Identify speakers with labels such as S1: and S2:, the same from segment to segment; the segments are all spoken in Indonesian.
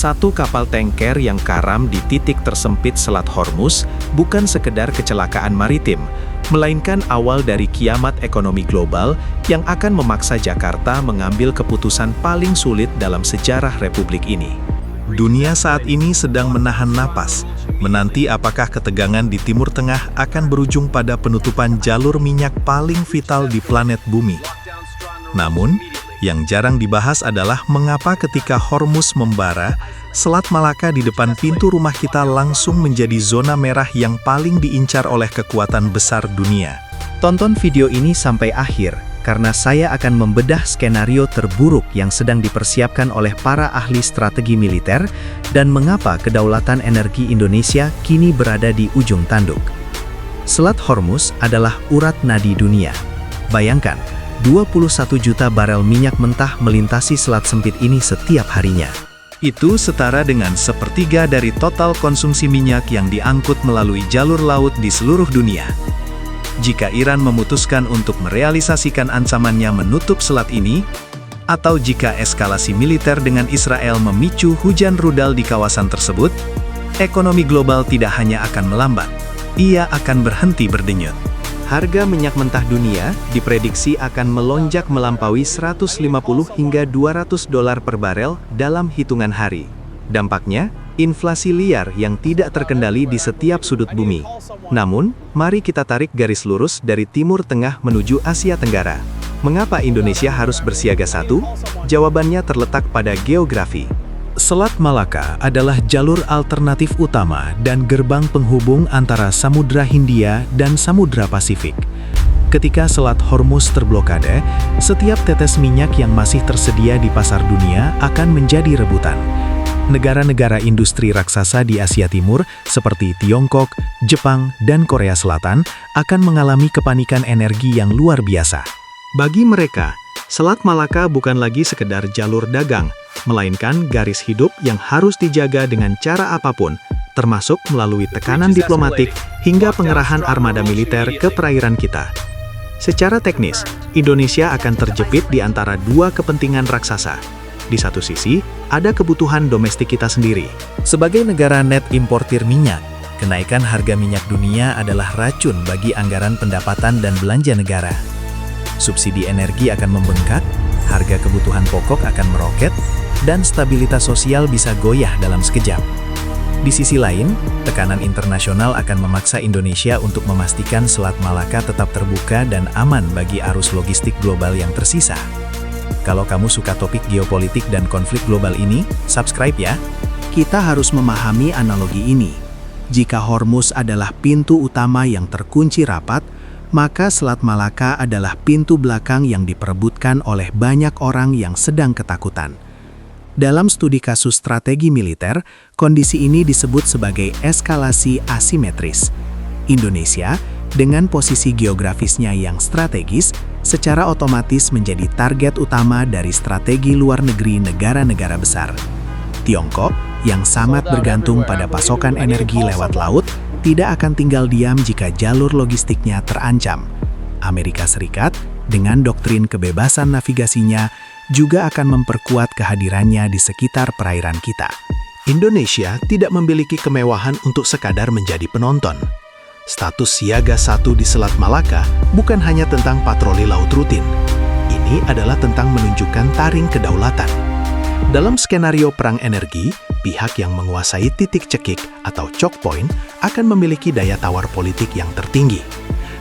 S1: Satu kapal tanker yang karam di titik tersempit Selat Hormuz bukan sekedar kecelakaan maritim, melainkan awal dari kiamat ekonomi global yang akan memaksa Jakarta mengambil keputusan paling sulit dalam sejarah Republik ini. Dunia saat ini sedang menahan napas, menanti apakah ketegangan di Timur Tengah akan berujung pada penutupan jalur minyak paling vital di planet bumi. Namun, yang jarang dibahas adalah mengapa ketika Hormuz membara, Selat Malaka di depan pintu rumah kita langsung menjadi zona merah yang paling diincar oleh kekuatan besar dunia.
S2: Tonton video ini sampai akhir, karena saya akan membedah skenario terburuk yang sedang dipersiapkan oleh para ahli strategi militer dan mengapa kedaulatan energi Indonesia kini berada di ujung tanduk. Selat Hormuz adalah urat nadi dunia. Bayangkan, 21 juta barel minyak mentah melintasi selat sempit ini setiap harinya.
S1: Itu setara dengan sepertiga dari total konsumsi minyak yang diangkut melalui jalur laut di seluruh dunia. Jika Iran memutuskan untuk merealisasikan ancamannya menutup selat ini, atau jika eskalasi militer dengan Israel memicu hujan rudal di kawasan tersebut, ekonomi global tidak hanya akan melambat, ia akan berhenti berdenyut.
S2: Harga minyak mentah dunia diprediksi akan melonjak melampaui 150 hingga 200 dolar per barel dalam hitungan hari. Dampaknya, inflasi liar yang tidak terkendali di setiap sudut bumi. Namun, mari kita tarik garis lurus dari Timur Tengah menuju Asia Tenggara. Mengapa Indonesia harus bersiaga satu? Jawabannya terletak pada geografi.
S1: Selat Malaka adalah jalur alternatif utama dan gerbang penghubung antara Samudra Hindia dan Samudra Pasifik. Ketika Selat Hormuz terblokade, setiap tetes minyak yang masih tersedia di pasar dunia akan menjadi rebutan. Negara-negara industri raksasa di Asia Timur seperti Tiongkok, Jepang, dan Korea Selatan akan mengalami kepanikan energi yang luar biasa. Bagi mereka, Selat Malaka bukan lagi sekedar jalur dagang, melainkan garis hidup yang harus dijaga dengan cara apapun, termasuk melalui tekanan diplomatik hingga pengerahan armada militer ke perairan kita. Secara teknis, Indonesia akan terjepit di antara dua kepentingan raksasa. Di satu sisi, ada kebutuhan domestik kita sendiri. Sebagai negara net importir minyak, kenaikan harga minyak dunia adalah racun bagi anggaran pendapatan dan belanja negara. Subsidi energi akan membengkak, harga kebutuhan pokok akan meroket, dan stabilitas sosial bisa goyah dalam sekejap. Di sisi lain, tekanan internasional akan memaksa Indonesia untuk memastikan Selat Malaka tetap terbuka dan aman bagi arus logistik global yang tersisa. Kalau kamu suka topik geopolitik dan konflik global ini, subscribe ya.
S2: Kita harus memahami analogi ini. Jika Hormuz adalah pintu utama yang terkunci rapat, maka Selat Malaka adalah pintu belakang yang diperebutkan oleh banyak orang yang sedang ketakutan. Dalam studi kasus strategi militer, kondisi ini disebut sebagai eskalasi asimetris. Indonesia, dengan posisi geografisnya yang strategis, secara otomatis menjadi target utama dari strategi luar negeri negara-negara besar. Tiongkok, yang sangat bergantung pada pasokan energi lewat laut, tidak akan tinggal diam jika jalur logistiknya terancam. Amerika Serikat, dengan doktrin kebebasan navigasinya, juga akan memperkuat kehadirannya di sekitar perairan kita.
S1: Indonesia tidak memiliki kemewahan untuk sekadar menjadi penonton. Status siaga 1 di Selat Malaka bukan hanya tentang patroli laut rutin. Ini adalah tentang menunjukkan taring kedaulatan. Dalam skenario perang energi, pihak yang menguasai titik cekik atau choke point akan memiliki daya tawar politik yang tertinggi.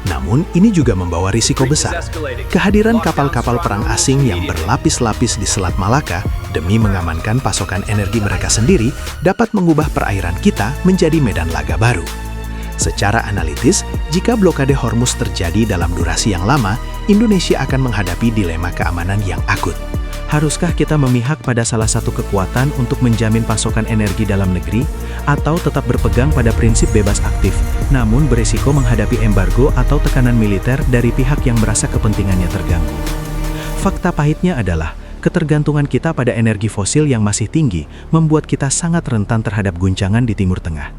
S1: Namun, ini juga membawa risiko besar. Kehadiran kapal-kapal perang asing yang berlapis-lapis di Selat Malaka demi mengamankan pasokan energi mereka sendiri dapat mengubah perairan kita menjadi medan laga baru. Secara analitis, jika blokade Hormuz terjadi dalam durasi yang lama, Indonesia akan menghadapi dilema keamanan yang akut. Haruskah kita memihak pada salah satu kekuatan untuk menjamin pasokan energi dalam negeri, atau tetap berpegang pada prinsip bebas aktif, namun berisiko menghadapi embargo atau tekanan militer dari pihak yang merasa kepentingannya terganggu? Fakta pahitnya adalah, ketergantungan kita pada energi fosil yang masih tinggi membuat kita sangat rentan terhadap guncangan di Timur Tengah.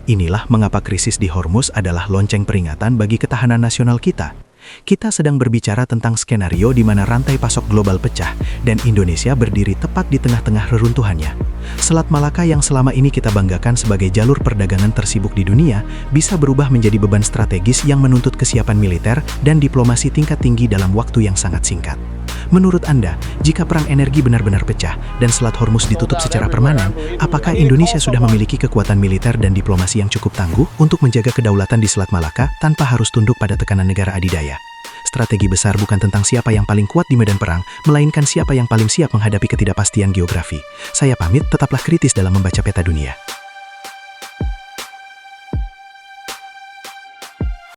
S1: Inilah mengapa krisis di Hormuz adalah lonceng peringatan bagi ketahanan nasional kita.
S2: Kita sedang berbicara tentang skenario di mana rantai pasok global pecah dan Indonesia berdiri tepat di tengah-tengah reruntuhannya. Selat Malaka yang selama ini kita banggakan sebagai jalur perdagangan tersibuk di dunia bisa berubah menjadi beban strategis yang menuntut kesiapan militer dan diplomasi tingkat tinggi dalam waktu yang sangat singkat. Menurut Anda, jika perang energi benar-benar pecah dan Selat Hormuz ditutup secara permanen, apakah Indonesia sudah memiliki kekuatan militer dan diplomasi yang cukup tangguh untuk menjaga kedaulatan di Selat Malaka tanpa harus tunduk pada tekanan negara adidaya? Strategi besar bukan tentang siapa yang paling kuat di medan perang, melainkan siapa yang paling siap menghadapi ketidakpastian geografi. Saya pamit, tetaplah kritis dalam membaca peta dunia.